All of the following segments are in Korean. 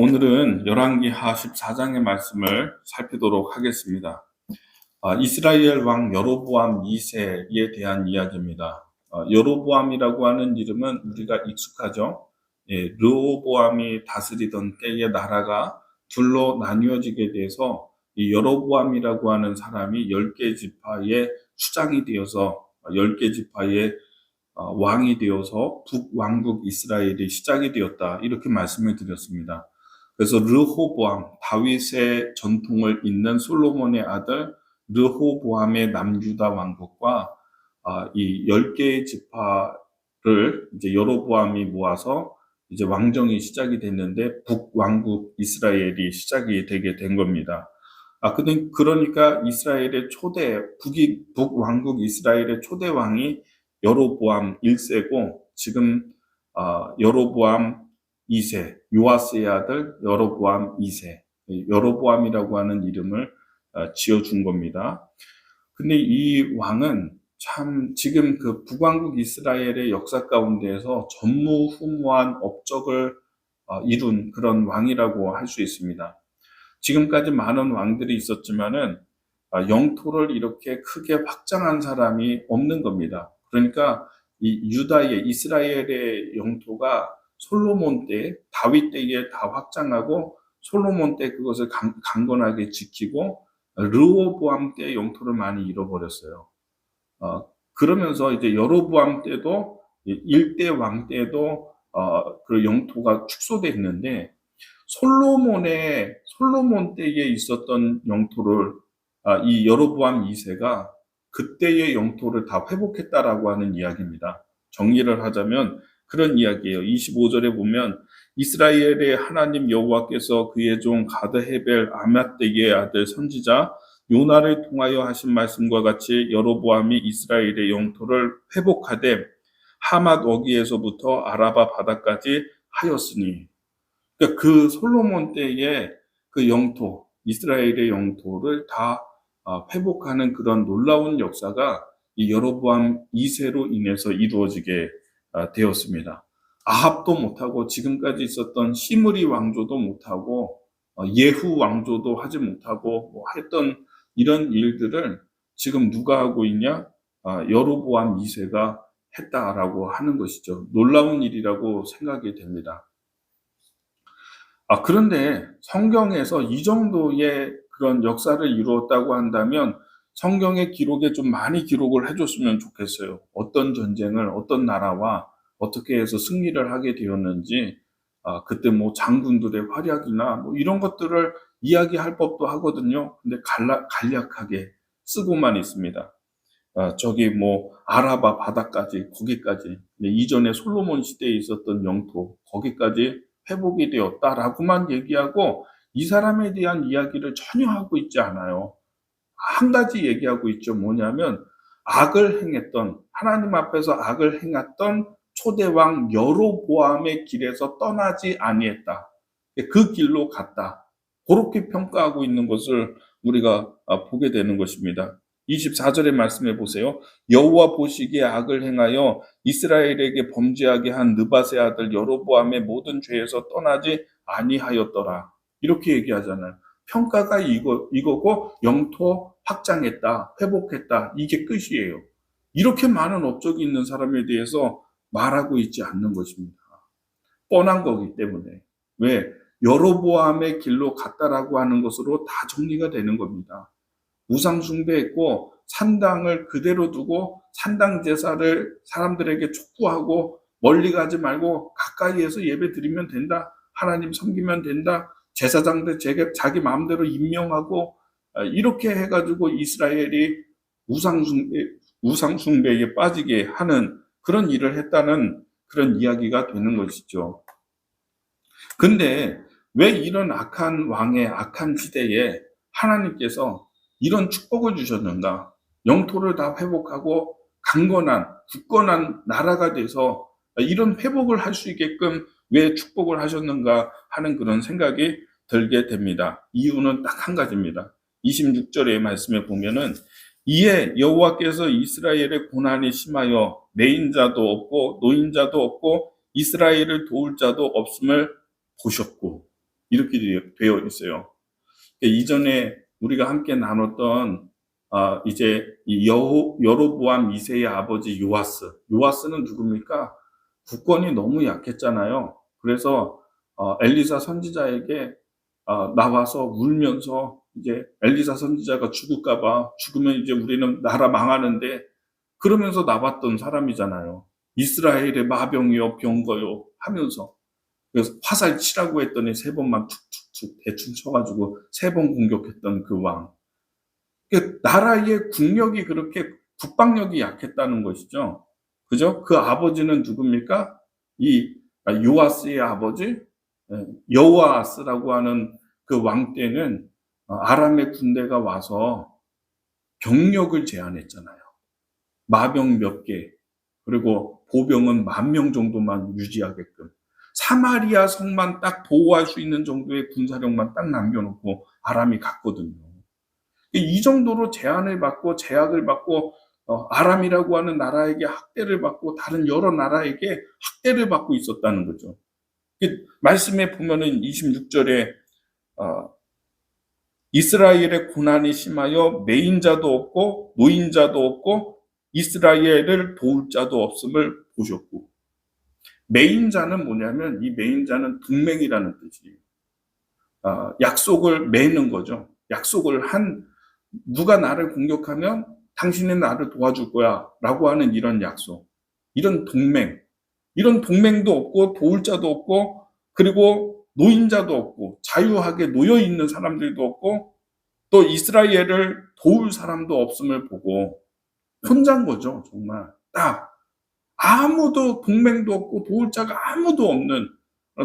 오늘은 열왕기하 14장의 말씀을 살피도록 하겠습니다. 이스라엘 왕 여로보암 2세에 대한 이야기입니다. 여로보암이라고 하는 이름은 우리가 익숙하죠. 르호보암이 다스리던 때의 나라가 둘로 나뉘어지게 돼서 이 여로보암이라고 하는 사람이 10개 지파의 수장이 되어서 10개 지파의 왕이 되어서 북왕국 이스라엘이 시작이 되었다. 이렇게 말씀을 드렸습니다. 그래서 르호보암, 다윗의 전통을 잇는 솔로몬의 아들 르호보암의 남유다 왕국과 이 10개의 지파를 이제 여로보암이 모아서 이제 왕정이 시작이 됐는데 북왕국 이스라엘이 시작이 되게 된 겁니다. 그러니까 이스라엘의 북왕국 이스라엘의 초대 왕이 여로보암 1세고 지금 여로보암 2세, 요아스의 아들 여로보암 2세, 여로보암이라고 하는 이름을 지어준 겁니다. 근데 이 왕은 참 지금 그 북왕국 이스라엘의 역사 가운데에서 전무후무한 업적을 이룬 그런 왕이라고 할 수 있습니다. 지금까지 많은 왕들이 있었지만은 영토를 이렇게 크게 확장한 사람이 없는 겁니다. 그러니까 이 유다의 이스라엘의 영토가 솔로몬 때, 다윗 때에 다 확장하고 솔로몬 때 그것을 강건하게 지키고 르호보암 때 영토를 많이 잃어버렸어요. 그러면서 이제 여로보암 때도 일대 왕 때도 그 영토가 축소됐는데 솔로몬 때에 있었던 영토를 이 여로보암 2세가 그때의 영토를 다 회복했다라고 하는 이야기입니다. 정리를 하자면 그런 이야기예요. 25절에 보면 이스라엘의 하나님 여호와께서 그의 종 가드 헤벨 아맛떼의 아들 선지자 요나를 통하여 하신 말씀과 같이 여로보암이 이스라엘의 영토를 회복하되 하맛 어기에서부터 아라바 바다까지 하였으니, 그러니까 그 솔로몬 때의 그 영토, 이스라엘의 영토를 다 회복하는 그런 놀라운 역사가 이 여로보암 2세로 인해서 이루어지게 되었습니다. 아합도 못하고 지금까지 있었던 시므리 왕조도 못하고 예후 왕조도 하지 못하고 뭐 했던 이런 일들을 지금 누가 하고 있냐? 여로보암 2세가 했다라고 하는 것이죠. 놀라운 일이라고 생각이 됩니다. 그런데 성경에서 이 정도의 그런 역사를 이루었다고 한다면 성경의 기록에 좀 많이 기록을 해줬으면 좋겠어요. 어떤 전쟁을 어떤 나라와 어떻게 해서 승리를 하게 되었는지, 그때 뭐 장군들의 활약이나 뭐 이런 것들을 이야기할 법도 하거든요. 근데 간략하게 쓰고만 있습니다. 저기 뭐 아라바 바다까지, 거기까지, 이전에 솔로몬 시대에 있었던 영토 거기까지 회복이 되었다라고만 얘기하고 이 사람에 대한 이야기를 전혀 하고 있지 않아요. 한 가지 얘기하고 있죠. 뭐냐면 악을 행했던, 하나님 앞에서 악을 행했던 초대왕 여로보암의 길에서 떠나지 아니했다. 그 길로 갔다. 그렇게 평가하고 있는 것을 우리가 보게 되는 것입니다. 24절의 말씀해 보세요. 여호와 보시기에 악을 행하여 이스라엘에게 범죄하게 한 느밧의 아들 여로보암의 모든 죄에서 떠나지 아니하였더라. 이렇게 얘기하잖아요. 평가가 이거고 영토 확장했다, 회복했다, 이게 끝이에요. 이렇게 많은 업적이 있는 사람에 대해서 말하고 있지 않는 것입니다. 뻔한 거기 때문에. 왜? 여로보암의 길로 갔다라고 하는 것으로 다 정리가 되는 겁니다. 우상 숭배했고 산당을 그대로 두고 산당 제사를 사람들에게 촉구하고 멀리 가지 말고 가까이에서 예배 드리면 된다. 하나님 섬기면 된다. 제사장들 자기 마음대로 임명하고 이렇게 해가지고 이스라엘이 우상 숭배에 빠지게 하는 그런 일을 했다는 그런 이야기가 되는 것이죠. 근데 왜 이런 악한 왕의 악한 시대에 하나님께서 이런 축복을 주셨는가? 영토를 다 회복하고 강건한, 굳건한 나라가 돼서 이런 회복을 할 수 있게끔 왜 축복을 하셨는가 하는 그런 생각이 들게 됩니다. 이유는 딱 한 가지입니다. 26절의 말씀에 보면은 이에 여호와께서 이스라엘의 고난이 심하여 내인자도 없고 노인자도 없고 이스라엘을 도울 자도 없음을 보셨고, 이렇게 되어 있어요. 이전에 우리가 함께 나눴던 이제 이 여로보암 2세의 아버지 요아스는 누굽니까? 국권이 너무 약했잖아요. 그래서 엘리사 선지자에게 나와서 울면서 이제 엘리사 선지자가 죽을까봐, 죽으면 이제 우리는 나라 망하는데, 그러면서 나왔던 사람이잖아요. 이스라엘의 마병이여 병거요 하면서. 그래서 화살 치라고 했더니 3번만 툭툭툭 대충 쳐가지고 3번 공격했던 그 왕. 나라의 국력이 그렇게 국방력이 약했다는 것이죠. 그죠? 그 아버지는 누굽니까? 이 요아스의 아버지 여호아스라고 하는 그 왕 때는 아람의 군대가 와서 병력을 제한했잖아요. 마병 몇 개, 그리고 보병은 10,000명 정도만 유지하게끔. 사마리아 성만 딱 보호할 수 있는 정도의 군사력만 딱 남겨놓고 아람이 갔거든요. 이 정도로 제한을 받고 제약을 받고 아람이라고 하는 나라에게 학대를 받고 다른 여러 나라에게 학대를 받고 있었다는 거죠. 말씀에 보면은 26절에 이스라엘의 고난이 심하여 매인자도 없고 노인자도 없고 이스라엘을 도울 자도 없음을 보셨고, 매인자는 뭐냐면 이 매인자는 동맹이라는 뜻이에요. 약속을 맺는 거죠. 약속을 누가 나를 공격하면 당신은 나를 도와줄 거야 라고 하는 이런 약속, 이런 동맹도 없고 도울 자도 없고, 그리고 노인자도 없고 자유하게 놓여 있는 사람들도 없고, 또 이스라엘을 도울 사람도 없음을 보고 혼자인 거죠. 정말 딱 아무도, 동맹도 없고 도울 자가 아무도 없는,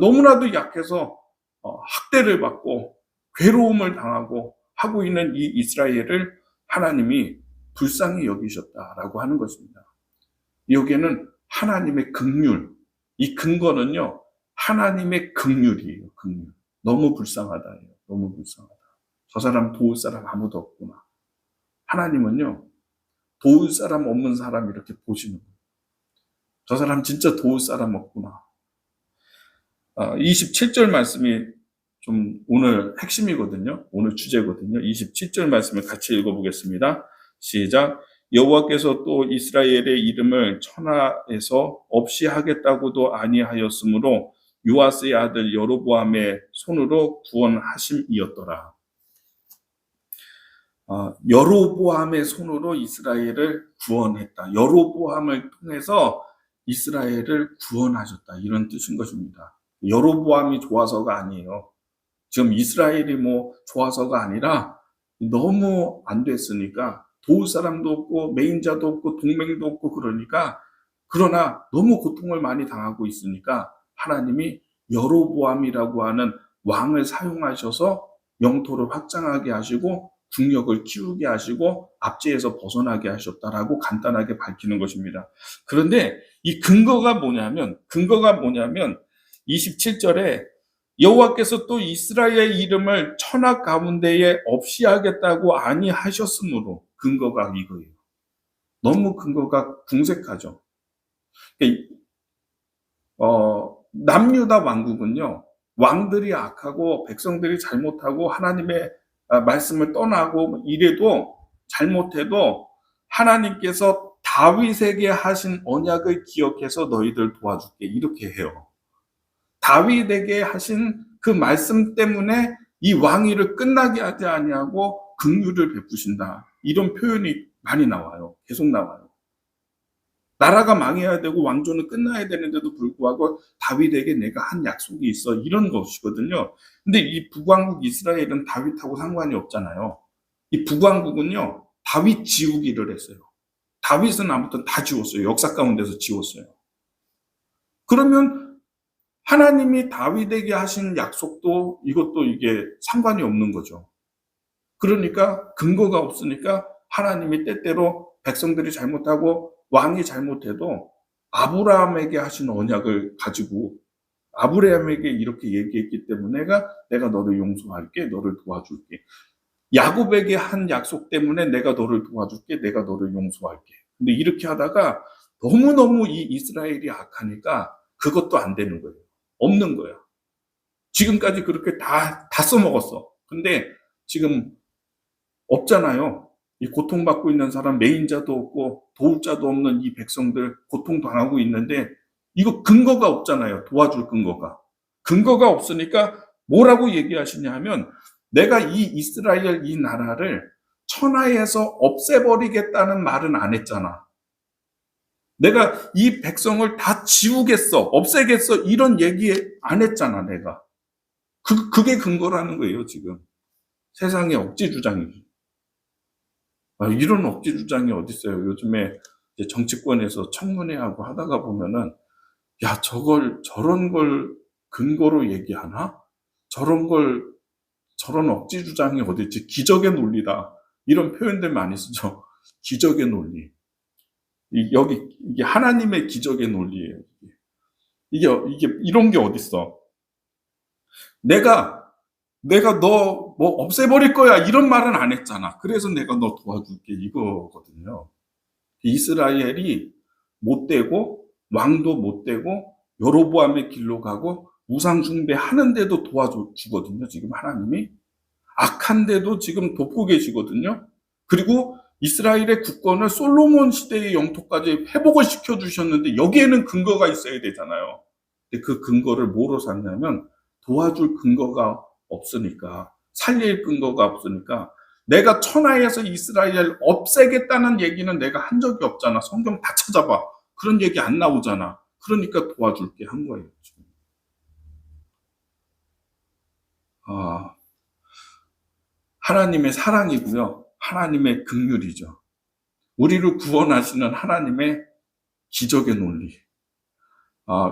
너무나도 약해서 학대를 받고 괴로움을 당하고 하고 있는 이 이스라엘을 하나님이 불쌍히 여기셨다라고 하는 것입니다. 여기에는 하나님의 긍휼, 이 근거는요 하나님의 긍휼이에요. 긍휼. 너무 불쌍하다예요. 너무 불쌍하다. 저 사람 도울 사람 아무도 없구나. 하나님은요 도울 사람 없는 사람 이렇게 보시는 거예요. 저 사람 진짜 도울 사람 없구나. 27절 말씀이 좀 오늘 핵심이거든요. 오늘 주제거든요. 27절 말씀을 같이 읽어보겠습니다. 시작. 여호와께서 또 이스라엘의 이름을 천하에서 없이 하겠다고도 아니하였으므로 요아스의 아들 여로보암의 손으로 구원하심이었더라. 여로보암의 손으로 이스라엘을 구원했다. 여로보암을 통해서 이스라엘을 구원하셨다. 이런 뜻인 것입니다. 여로보암이 좋아서가 아니에요. 지금 이스라엘이 뭐 좋아서가 아니라 너무 안 됐으니까, 도울 사람도 없고 매인자도 없고 동맹도 없고, 그러나 너무 고통을 많이 당하고 있으니까 하나님이 여로보암이라고 하는 왕을 사용하셔서 영토를 확장하게 하시고 국력을 키우게 하시고 압제에서 벗어나게 하셨다라고 간단하게 밝히는 것입니다. 그런데 이 근거가 뭐냐면 27절에 여호와께서 또 이스라엘의 이름을 천하 가운데에 없이 하겠다고 아니하셨으므로, 근거가 이거예요. 너무 근거가 궁색하죠. 남유다 왕국은요, 왕들이 악하고 백성들이 잘못하고 하나님의 말씀을 떠나고 이래도, 잘못해도 하나님께서 다윗에게 하신 언약을 기억해서 너희들 도와줄게 이렇게 해요. 다윗에게 하신 그 말씀 때문에 이 왕위를 끝나게 하지 아니하고 긍휼을 베푸신다. 이런 표현이 많이 나와요. 계속 나와요. 나라가 망해야 되고 왕조는 끝나야 되는데도 불구하고 다윗에게 내가 한 약속이 있어, 이런 것이거든요. 근데 이 북왕국 이스라엘은 다윗하고 상관이 없잖아요. 이 북왕국은요 다윗 지우기를 했어요. 다윗은 아무튼 다 지웠어요. 역사 가운데서 지웠어요. 그러면 하나님이 다윗에게 하신 약속도 이것도 이게 상관이 없는 거죠. 그러니까 근거가 없으니까 하나님이 때때로 백성들이 잘못하고 왕이 잘못해도 아브라함에게 하신 언약을 가지고 아브라함에게 이렇게 얘기했기 때문에 내가 너를 용서할게, 너를 도와줄게. 야곱에게 한 약속 때문에 내가 너를 도와줄게, 내가 너를 용서할게. 근데 이렇게 하다가 너무너무 이 이스라엘이 악하니까 그것도 안 되는 거예요. 없는 거야. 지금까지 그렇게 다 써먹었어. 근데 지금 없잖아요. 이 고통받고 있는 사람, 매인자도 없고 도울 자도 없는 이 백성들 고통당하고 있는데 이거 근거가 없잖아요. 도와줄 근거가. 근거가 없으니까 뭐라고 얘기하시냐 하면 내가 이 이스라엘 이 나라를 천하에서 없애버리겠다는 말은 안 했잖아. 내가 이 백성을 다 지우겠어, 없애겠어, 이런 얘기 안 했잖아, 내가. 그게 근거라는 거예요, 지금. 세상의 억지 주장이죠. 이런 억지 주장이 어딨어요. 요즘에 이제 정치권에서 청문회하고 하다가 보면은, 야, 저런 걸 근거로 얘기하나? 저런 억지 주장이 어딨지? 기적의 논리다. 이런 표현들 많이 쓰죠. 기적의 논리. 이게 하나님의 기적의 논리예요. 이런 게 어딨어. 내가 너 뭐 없애버릴 거야 이런 말은 안 했잖아. 그래서 내가 너 도와줄게 이거거든요. 이스라엘이 못되고 왕도 못되고 여로보암의 길로 가고 우상 숭배하는데도 도와주거든요. 지금 하나님이 악한데도 지금 돕고 계시거든요. 그리고 이스라엘의 국권을 솔로몬 시대의 영토까지 회복을 시켜주셨는데 여기에는 근거가 있어야 되잖아요. 근데 그 근거를 뭐로 삼냐면 도와줄 근거가 없으니까, 살릴 근거가 없으니까, 내가 천하에서 이스라엘 없애겠다는 얘기는 내가 한 적이 없잖아. 성경 다 찾아봐. 그런 얘기 안 나오잖아. 그러니까 도와줄게 한 거예요. 지금. 하나님의 사랑이고요. 하나님의 긍휼이죠. 우리를 구원하시는 하나님의 기적의 논리.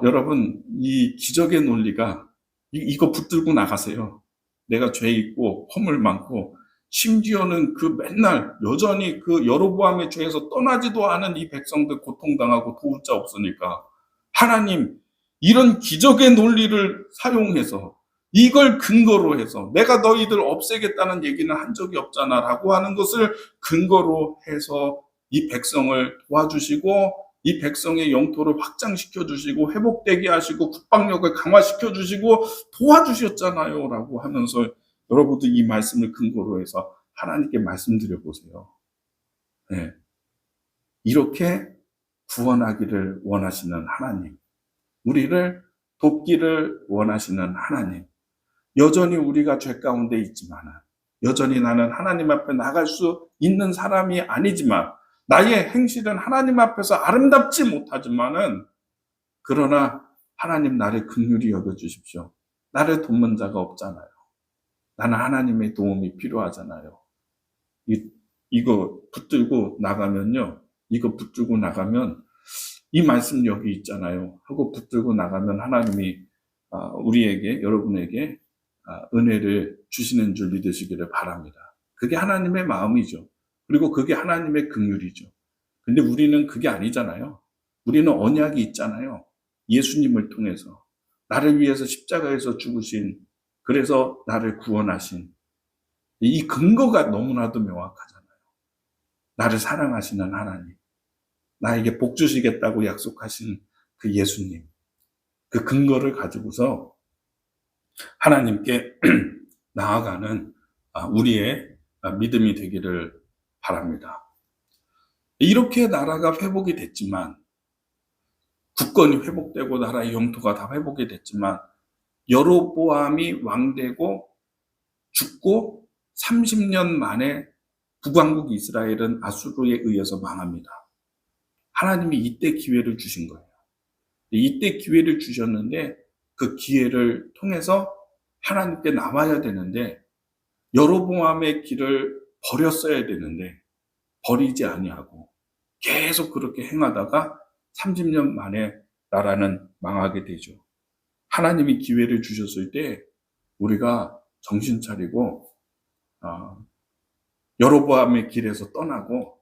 여러분, 이 기적의 논리가 이거 붙들고 나가세요. 내가 죄 있고 허물 많고 심지어는 그 맨날 여전히 그 여로보암의 죄에서 떠나지도 않은 이 백성들 고통당하고 도울 자 없으니까 하나님 이런 기적의 논리를 사용해서 이걸 근거로 해서 내가 너희들 없애겠다는 얘기는 한 적이 없잖아 라고 하는 것을 근거로 해서 이 백성을 도와주시고 이 백성의 영토를 확장시켜 주시고 회복되게 하시고 국방력을 강화시켜 주시고 도와주셨잖아요 라고 하면서 여러분들 이 말씀을 근거로 해서 하나님께 말씀드려 보세요. 네. 이렇게 구원하기를 원하시는 하나님, 우리를 돕기를 원하시는 하나님, 여전히 우리가 죄 가운데 있지만 여전히 나는 하나님 앞에 나갈 수 있는 사람이 아니지만 나의 행실은 하나님 앞에서 아름답지 못하지만은 그러나 하나님 나를 긍휼히 여겨주십시오. 나를 돕는 자가 없잖아요. 나는 하나님의 도움이 필요하잖아요. 이거 붙들고 나가면요. 이거 붙들고 나가면 이 말씀 여기 있잖아요. 하고 붙들고 나가면 하나님이 우리에게 여러분에게 은혜를 주시는 줄 믿으시기를 바랍니다. 그게 하나님의 마음이죠. 그리고 그게 하나님의 긍휼이죠. 근데 우리는 그게 아니잖아요. 우리는 언약이 있잖아요. 예수님을 통해서 나를 위해서 십자가에서 죽으신, 그래서 나를 구원하신 이 근거가 너무나도 명확하잖아요. 나를 사랑하시는 하나님, 나에게 복 주시겠다고 약속하신 그 예수님, 그 근거를 가지고서 하나님께 나아가는 우리의 믿음이 되기를 바랍니다. 이렇게 나라가 회복이 됐지만, 국권이 회복되고 나라의 영토가 다 회복이 됐지만 여로보암이 왕되고 죽고 30년 만에 북왕국 이스라엘은 아수르에 의해서 망합니다. 하나님이 이때 기회를 주신 거예요. 이때 기회를 주셨는데 그 기회를 통해서 하나님께 나와야 되는데 여로보암의 길을 버렸어야 되는데 버리지 아니하고 계속 그렇게 행하다가 30년 만에 나라는 망하게 되죠. 하나님이 기회를 주셨을 때 우리가 정신 차리고 여로보암의 길에서 떠나고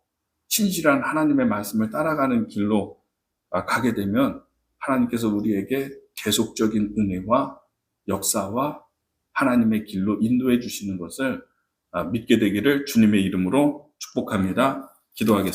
신실한 하나님의 말씀을 따라가는 길로 가게 되면 하나님께서 우리에게 계속적인 은혜와 역사와 하나님의 길로 인도해 주시는 것을 믿게 되기를 주님의 이름으로 축복합니다. 기도하겠습니다.